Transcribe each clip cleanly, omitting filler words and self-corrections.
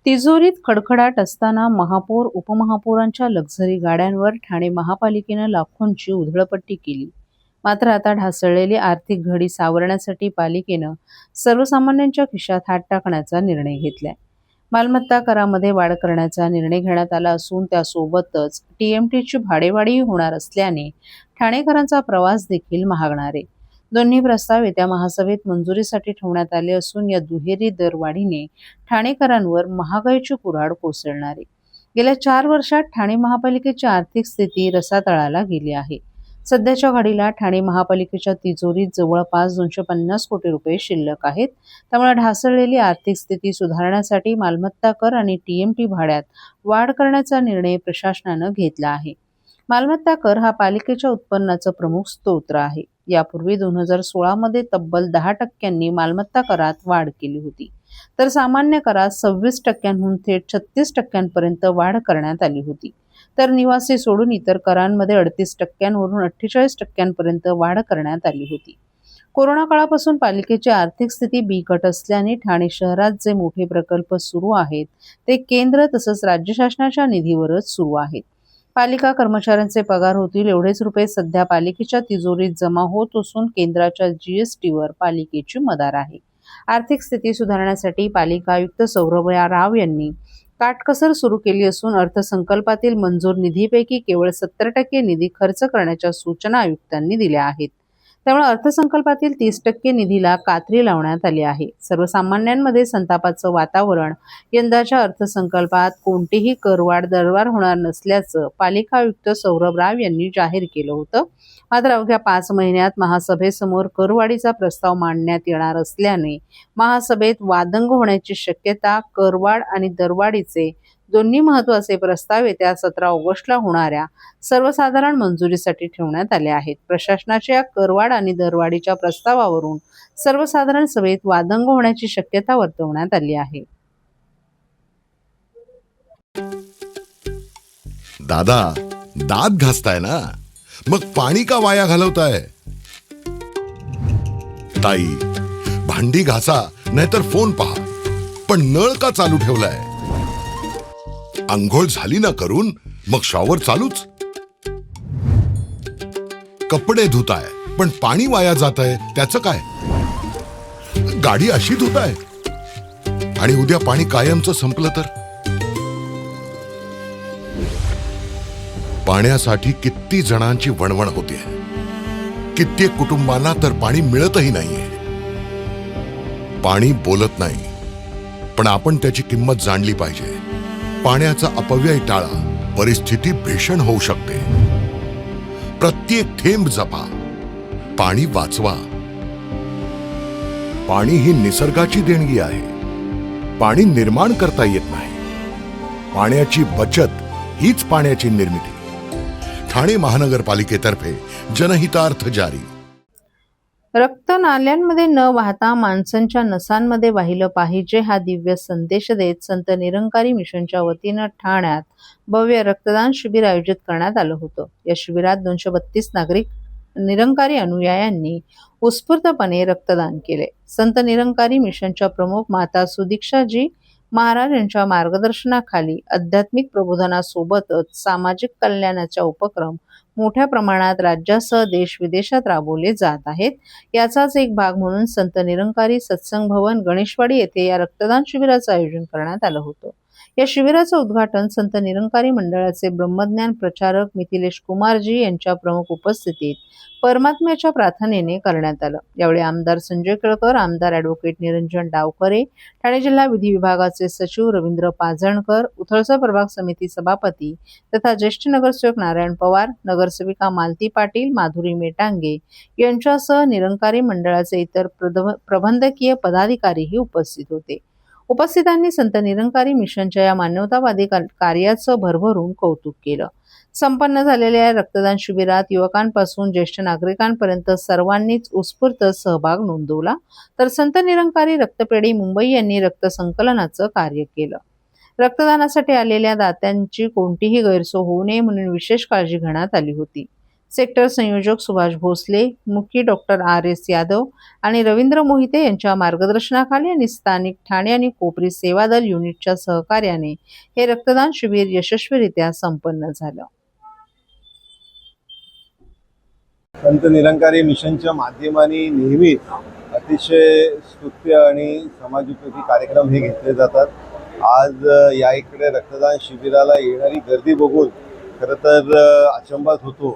तिजोरीत खडखडाट असताना महापौर उपमहापौरांच्या लक्झरी गाड्यांवर ठाणे महापालिकेनं लाखोंची उधळपट्टी केली. मात्र आता ढासळलेली आर्थिक घडी सावरण्यासाठी पालिकेनं सर्वसामान्यांच्या खिशात हात टाकण्याचा निर्णय घेतलाय. मालमत्ता करामध्ये वाढ करण्याचा निर्णय घेण्यात आला असून त्यासोबतच टीएमटीची भाडेवाढही होणार असल्याने ठाणेकरांचा प्रवास देखील महागणार आहे. दोन्ही प्रस्ताव येत्या महासभेत मंजुरीसाठी ठेवण्यात आले असून या दुहेरी दरवाढीने ठाणेकरांवर महागाईची कुऱ्हाड कोसळणार आहे. गेल्या 4 वर्षात ठाणे महापालिकेची आर्थिक स्थिती रसातळाला गेली आहे. सध्याच्या घडीला ठाणे महापालिकेच्या तिजोरीत जवळपास 250 कोटी रुपये शिल्लक आहेत. त्यामुळे ढासळलेली आर्थिक स्थिती सुधारण्यासाठी मालमत्ता कर आणि टीएमटी भाड्यात वाढ करण्याचा निर्णय प्रशासनानं घेतला आहे. मालमत्ता कर हा पालिकेच्या उत्पन्नाचा प्रमुख स्रोत आहे. यापूर्वी 2016 मध्ये तब्बल 10% मालमत्ता करात वाढ केली होती, तर सामान्य करात 26%हून थेट 36% वाढ करण्यात आली होती. तर निवासी सोडून इतर करांमध्ये 38%वरून 48% वाढ करण्यात आली होती. कोरोना काळापासून पालिकेची आर्थिक स्थिती बिकट असल्याने ठाणे शहरात जे मोठे प्रकल्प सुरू आहेत ते केंद्र तसंच राज्य शासनाच्या निधीवरच सुरू आहेत. पालिका कर्मचाऱ्यांचे पगार होतील एवढेच रुपये सध्या पालिकेच्या तिजोरीत जमा होत असून केंद्राच्या जीएसटीवर पालिकेची मदार आहे. आर्थिक स्थिती सुधारण्यासाठी पालिका आयुक्त सौरभ राव यांनी काटकसर सुरू केली असून अर्थसंकल्पातील मंजूर निधीपैकी केवळ 70% निधी खर्च करण्याच्या सूचना आयुक्तांनी दिल्या आहेत. त्यामुळे अर्थसंकल्पातील 30% निधीला कात्री लावण्यात आली आहे. सर्वसामान्यांमध्ये संतापाचं वातावरण. यंदाच्या अर्थसंकल्पात कोणतीही करवाढ दरवाढ होणार नसल्याचं पालिका आयुक्त सौरभ राव यांनी जाहीर केलं होतं. मात्र अवघ्या 5 महिन्यात महासभेसमोर करवाढीचा प्रस्ताव मांडण्यात येणार असल्याने महासभेत वादंग होण्याची शक्यता. करवाढ आणि दरवाढीचे दोन्ही महत्त्वाचे प्रस्ताव येत्या 17 ऑगस्टला होणाऱ्या सर्वसाधारण मंजुरीसाठी ठेवण्यात आले आहेत. प्रशासनाच्या करवाढ आणि दरवाढीच्या प्रस्तावावरून सर्वसाधारण सभेत वादंग होण्याची शक्यता वर्तवण्यात आली आहे. दादा, दात घासताय ना, मग पाणी का वाया घालवताय? ताई, भांडी घासा नाहीतर फोन पहा, पण नळ का चालू ठेवलाय? अंघोळ झाली ना करून, मग शॉवर चालूच. कपडे धुताय पण पाणी वाया जातंय, त्याचं काय? गाडी अशी धुताय आणि उद्या पाणी कायमचं संपलं तर? पाण्यासाठी किती जणांची वणवण होते. कित्येक कुटुंबांना तर पाणी मिळतही नाहीये. पाणी बोलत नाही, पण आपण त्याची किंमत जाणली पाहिजे. पाण्याचा अपव्यय टाळा, परिस्थिती भीषण होऊ शकते. प्रत्येक थेंब जपा, पाणी वाचवा. पाणी ही निसर्गाची देणगी आहे. पाणी निर्माण करता येत नाही. पाण्याची बचत हीच पाण्याची निर्मिती. ठाणे महानगरपालिकेतर्फे जनहितार्थ जारी. रक्त नाल्यांमध्ये न वाहता माणसांच्या नसांमध्ये वाहिलं पाहिजे हा दिव्य संदेश देत संत निरंकारी मिशनच्या वतीनं ठाण्यात भव्य रक्तदान शिबिर आयोजित करण्यात आलं होतं. या शिबिरात 232 नागरिक निरंकारी अनुयायांनी उत्स्फूर्तपणे रक्तदान केले. संत निरंकारी मिशनच्या प्रमुख माता सुदीक्षाजी महाराज यांच्या मार्गदर्शनाखाली आध्यात्मिक प्रबोधनासोबतच सामाजिक कल्याणाच्या उपक्रम मोठ्या प्रमाणात राज्यासह देश विदेशात राबवले जात आहेत. याचाच एक भाग म्हणून संत निरंकारी सत्संग भवन गणेशवाडी येथे या रक्तदान शिबिराचं आयोजन करण्यात आलं होतं. या शिबिराचं उद्घाटन संत निरंकारी मंडळाचे ब्रह्मज्ञान प्रचारक मिथिलेश कुमारजी यांच्या प्रमुख उपस्थितीत परमात्म्याच्या प्रार्थनेने करण्यात आलं. यावेळी आमदार संजय केळकर, आमदार ॲडव्होकेट निरंजन डावखरे, ठाणे जिल्हा विधी विभागाचे सचिव रवींद्र पाजणकर, उथळसर प्रभाग समिती सभापती तथा ज्येष्ठ नगरसेवक नारायण पवार, नगरसेविका मालती पाटील, माधुरी मेटांगे यांच्यासह निरंकारी मंडळाचे इतर प्रबंधकीय पदाधिकारीही उपस्थित होते. उपस्थितांनी संत निरंकारी मिशनच्या या मानवतावादी कार्याचं भरभरून कौतुक केलं. संपन्न झालेल्या रक्तदान शिबिरात युवकांपासून ज्येष्ठ नागरिकांपर्यंत सर्वांनीच उत्स्फूर्त सहभाग नोंदवला. तर संत निरंकारी रक्तपेढी मुंबई यांनी रक्त संकलनाचं कार्य केलं. रक्तदानासाठी आलेल्या दात्यांची कोणतीही गैरसोय होऊ नये म्हणून विशेष काळजी घेण्यात आली होती. सेक्टर संयोजक सुभाष भोसले, मुख्य डॉक्टर RS यादव आणि रवींद्र मोहिते यांच्या मार्गदर्शनाखाली आणि स्थानिक ठाणे आणि कोपरी सेवा दल युनिटच्या सहकार्याने हे रक्तदान शिबिर यशस्वीरित्या संपन्न झालं. संत निरंकारी मिशनच्या माध्यमाने नेहमीच अतिशय स्तुत्य आणि समाजोपयोगी कार्यक्रम हे घेतले जातात. आज या इकडे रक्तदान शिबिराला येणारी गर्दी बघून खरं तर अचंबात होतो,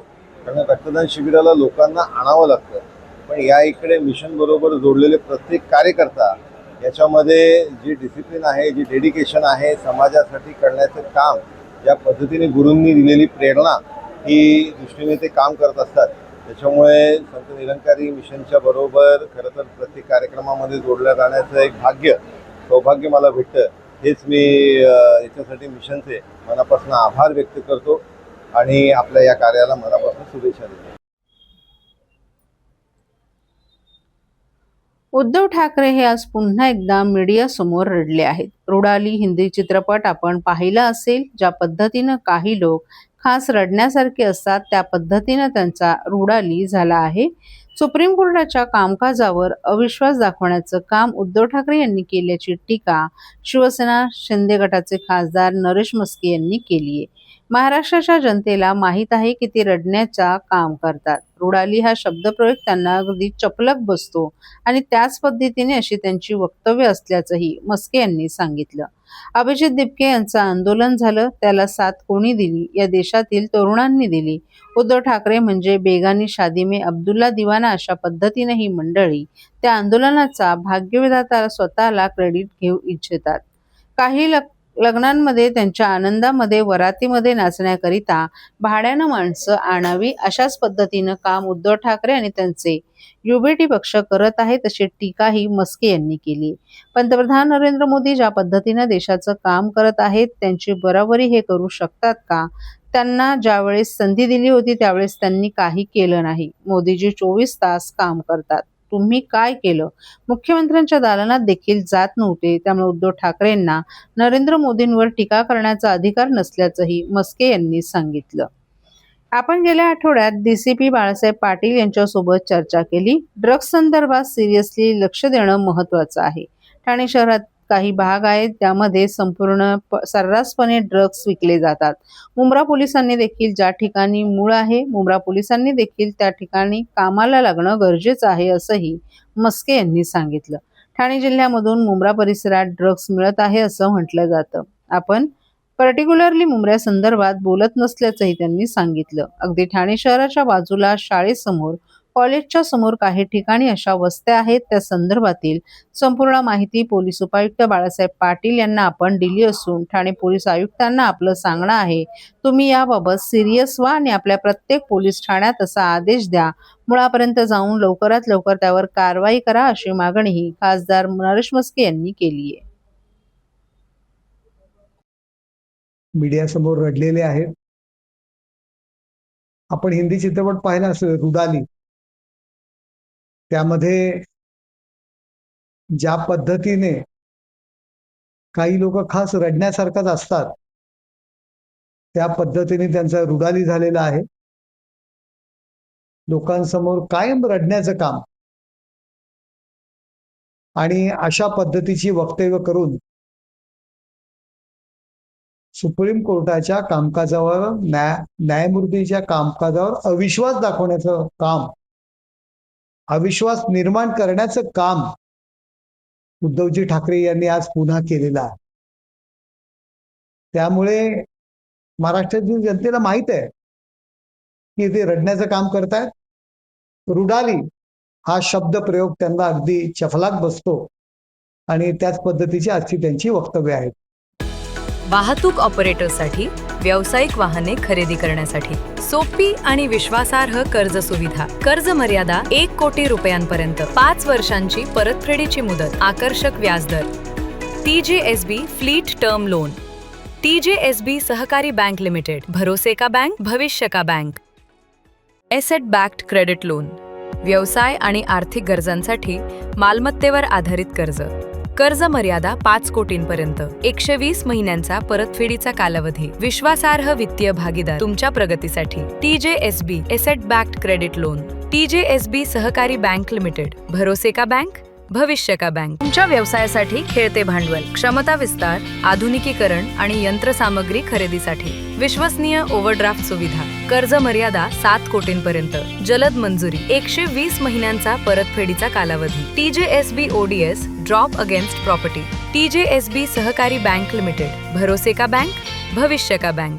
कारण रक्तदान शिबिराला लोकांना आणावं लागतं. पण या इकडे मिशन बरोबर जोडलेले प्रत्येक कार्यकर्ता याच्यामध्ये जी डिसिप्लिन आहे, जी डेडिकेशन आहे, समाजासाठी करण्याचं काम, ज्या पद्धतीने गुरूंनी दिलेली प्रेरणा ही दृष्टीने ते काम करत असतात. त्याच्यामुळे संत निरंकारी मिशनच्या बरोबर खरं तर प्रत्येक कार्यक्रमामध्ये जोडल्या जाण्याचं एक सौभाग्य मला भेटतं. हेच मी याच्यासाठी मिशनचे मनापासून आभार व्यक्त करतो आणि आपल्या या कार्याला मनापासून शुभेच्छा देतो. उद्धव ठाकरे हे आज पुन्हा एकदा मीडिया समोर रडले आहेत. रुडाली हिंदी चित्रपट आपण पाहिला असेल. ज्या पद्धतीनं काही लोक खास रडण्यासारखे असतात त्या पद्धतीनं त्यांचा रुडाली झाला आहे. सुप्रीम कोर्टाच्या कामकाजावर अविश्वास दाखवण्याचं काम उद्धव ठाकरे यांनी केल्याची टीका शिवसेना शिंदे गटाचे खासदार नरेश म्हस्के यांनी केली आहे. महाराष्ट्राच्या जनतेला माहीत आहे की ते रडण्याचा काम करतात. रुडाली हा शब्दप्रयोग त्यांना अगदी चपलक बसतो आणि त्याच पद्धतीने अशी त्यांची वक्तव्य असल्याचंही म्हस्के यांनी सांगितलं. अभिजित दिपके यांचं आंदोलन झालं, त्याला साथ कोणी दिली? या देशातील तरुणांनी दिली. उद्धव ठाकरे म्हणजे बेगानी शादी में अब्दुल्ला दिवाना अशा पद्धतीने ही मंडळी त्या आंदोलनाचा भाग्यविधाता स्वतःला क्रेडिट घेऊ इच्छितात. काही लग्नांमध्ये त्यांच्या आनंदामध्ये वरातीमध्ये नाचण्याकरिता भाड्यानं माणसं आणावी अशाच पद्धतीनं काम उद्धव ठाकरे आणि त्यांचे युबीटी पक्ष करत आहेत अशी टीकाही म्हस्के यांनी केली. पंतप्रधान नरेंद्र मोदी ज्या पद्धतीनं देशाचं काम करत आहेत त्यांची बरोबरी हे करू शकतात का? त्यांना ज्यावेळेस संधी दिली होती त्यावेळेस त्यांनी काही केलं नाही. मोदीजी 24 तास काम करतात. तुम्ही काय केलं? मुख्यमंत्र्यांच्या दालनात देखील जात नव्हते. त्यामुळे उद्धव ठाकरेंना नरेंद्र मोदींवर टीका करण्याचा अधिकार नसल्याचंही म्हस्के यांनी सांगितलं. आपण गेल्या आठवड्यात DCP बाळासाहेब पाटील यांच्यासोबत चर्चा केली. ड्रग्ज संदर्भात सिरियसली लक्ष देणं महत्त्वाचं आहे. ठाणे शहरात काही भाग आहेत त्यामध्ये सर्रासपणे ड्रग्ज विकले जातात. मुंब्रा पोलिसांनी देखील ज्या ठिकाणी मूळ आहे मुंब्रा पोलिसांनी देखील त्या ठिकाणी कामाला लागणं गरजेचं आहे असंही म्हस्के यांनी सांगितलं. ठाणे जिल्ह्यामधून मुंब्रा परिसरात ड्रग्ज मिळत आहे असं म्हटलं जातं. आपण पर्टिक्युलरली मुंब्र्यासंदर्भात बोलत नसल्याचंही त्यांनी सांगितलं. अगदी ठाणे शहराच्या बाजूला शाळेसमोर, कॉलेजच्या समोर काही ठिकाणी अशा वस्त्या आहेत. त्या संदर्भातील संपूर्ण माहिती पोलीस उपायुक्त बाळासाहेब पाटील यांना आपण दिली असून ठाणे पोलीस आयुक्तांना आपलं सांगणं आहे, तुम्ही याबाबत सिरियस व्हा आणि आपल्या प्रत्येक पोलीस ठाण्यात असा आदेश द्या. मुळापर्यंत जाऊन लवकरात लवकर त्यावर कारवाई करा अशी मागणीही खासदार नरेश म्हस्के यांनी केली आहे. मीडिया समोर रडलेले आहेत. आपण हिंदी चित्रपट पाहिला असेल रुडाली, त्यामध्ये ज्या पद्धतीने काही लोक खास रडण्यासारखाच असतात त्या पद्धतीने त्यांचा रुडाली झालेला आहे. लोकांसमोर कायम रडण्याचं काम आणि अशा पद्धतीची वक्तव्य करून सुप्रीम कोर्टाच्या कामकाजावर न्यायमूर्तीच्या कामकाजावर अविश्वास दाखवण्याचं काम, अविश्वास निर्माण करण्याचं काम उद्धवजी ठाकरे यांनी आज पुन्हा केलेलं आहे. त्यामुळे महाराष्ट्रातील जनतेला माहित आहे की ते रडण्याचं काम करतायत. रुडाली हा शब्द प्रयोग त्यांना अगदी चफलाक बसतो आणि त्याच पद्धतीची आजची त्यांची वक्तव्य आहेत. वाहतूक ऑपरेटरसाठी व्यावसायिक वाहने खरेदी करण्यासाठी सोपी आणि विश्वासार्ह कर्ज सुविधा. कर्ज मर्यादा 1 कोटी रुपयांपर्यंत, 5 वर्षांची परतफेडीची मुदत, आकर्षक व्याजदर. TJSB fleet term loan. TJSB सहकारी बैंक लिमिटेड, भरोसे का बैंक, भविष्य का bank. Asset backed credit loan. व्यवसाय आणि आर्थिक गरजांसाठी मालमत्तेवर आधारित कर्ज. कर्ज मर्यादा 5 कोटींपर्यंत, 120 महिन्यांचा परतफेडीचा कालावधी, विश्वासार्ह वित्तीय भागीदार तुमच्या प्रगतीसाठी. TJSB asset backed credit loan. TJSB सहकारी बँक लिमिटेड. भरोसे का बँक, भविष्य का बँक. तुमच्या व्यवसायासाठी खेळते भांडवल, क्षमता विस्तार, आधुनिकीकरण आणि यंत्रसामग्री खरेदीसाठी विश्वसनीय ओव्हरड्राफ्ट सुविधा. कर्ज मर्यादा 7 कोटींपर्यंत, जलद मंजुरी, 120 महिन्यांचा परतफेडीचा कालावधी. TJSB ODS drop against property. TJSB सहकारी बँक लिमिटेड. भरोसे का बँक, भविष्य का बँक.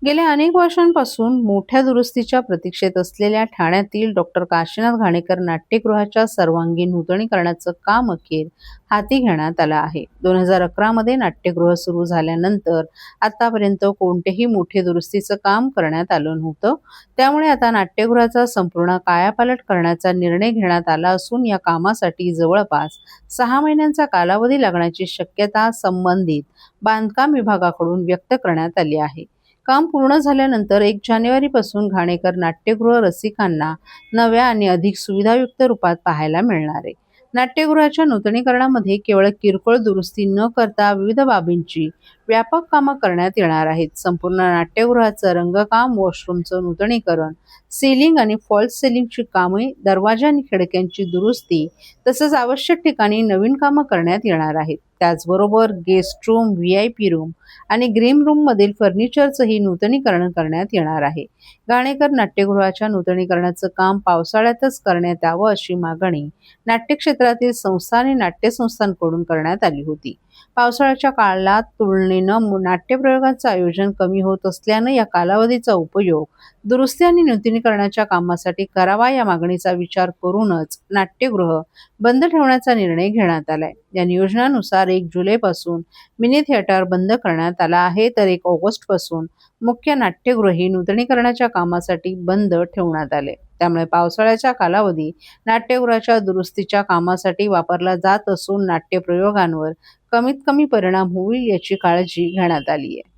गेल्या अनेक वर्षांपासून मोठ्या दुरुस्तीच्या प्रतीक्षेत असलेल्या ठाण्यातील डॉक्टर काशीनाथ घाणेकर नाट्यगृहाच्या सर्वांगीण नूतनीकरणाचं काम अखेर हाती घेण्यात आलं आहे. 2011 मध्ये नाट्यगृह सुरू झाल्यानंतर आतापर्यंत कोणतेही मोठे दुरुस्तीचं काम करण्यात आलं नव्हतं. त्यामुळे आता नाट्यगृहाचा संपूर्ण कायापालट करण्याचा निर्णय घेण्यात आला असून या कामासाठी जवळपास 6 महिन्यांचा कालावधी लागण्याची शक्यता संबंधित बांधकाम विभागाकडून व्यक्त करण्यात आली आहे. काम पूर्ण झाल्यानंतर 1 जानेवारीपासून घाणेकर नाट्यगृह रसिकांना नव्या आणि अधिक सुविधायुक्त रूपात पाहायला मिळणार आहे. नाट्यगृहाच्या नूतनीकरणामध्ये केवळ किरकोळ दुरुस्ती न करता विविध बाबींची व्यापक कामं करण्यात येणार आहेत. संपूर्ण नाट्यगृहाचं रंगकाम, वॉशरूमचं नूतनीकरण, सीलिंग आणि फॉल्स सीलिंगची कामे, दरवाजा आणि खिडक्यांची दुरुस्ती तसंच आवश्यक ठिकाणी नवीन कामं करण्यात येणार आहेत. त्याचबरोबर गेस्ट रूम, VIP रूम आणि ग्रीन रूम मधील फर्निचरचंही नूतनीकरण करण्यात येणार आहे. घाणेकर नाट्यगृहाच्या नूतनीकरणाचं काम पावसाळ्यातच करण्यात यावं अशी मागणी नाट्यक्षेत्रातील संस्था आणि नाट्यसंस्थांकडून करण्यात आली होती. पावसाळ्याच्या काळात तुलनेनं नाट्यप्रयोगांचं आयोजन कमी होत असल्यानं या कालावधीचा उपयोग दुरुस्ती आणि नूतनीकरणाच्या कामासाठी करावा या मागणीचा विचार करूनच नाट्यगृह बंद ठेवण्याचा निर्णय घेण्यात आलाय. या नियोजनानुसार 1 जुलैपासून मिनी थिएटर बंद करण्यात आला आहे, तर 1 ऑगस्टपासून मुख्य नाट्यगृही नूतनीकरणाच्या कामासाठी बंद ठेवण्यात आले. त्यामुळे पावसाळ्याचा कालावधी नाट्यगृहाच्या दुरुस्तीच्या कामासाठी वापरला जात असून नाट्यप्रयोगांवर कमीत कमी परिणाम होईल याची काळजी घेण्यात आली आहे.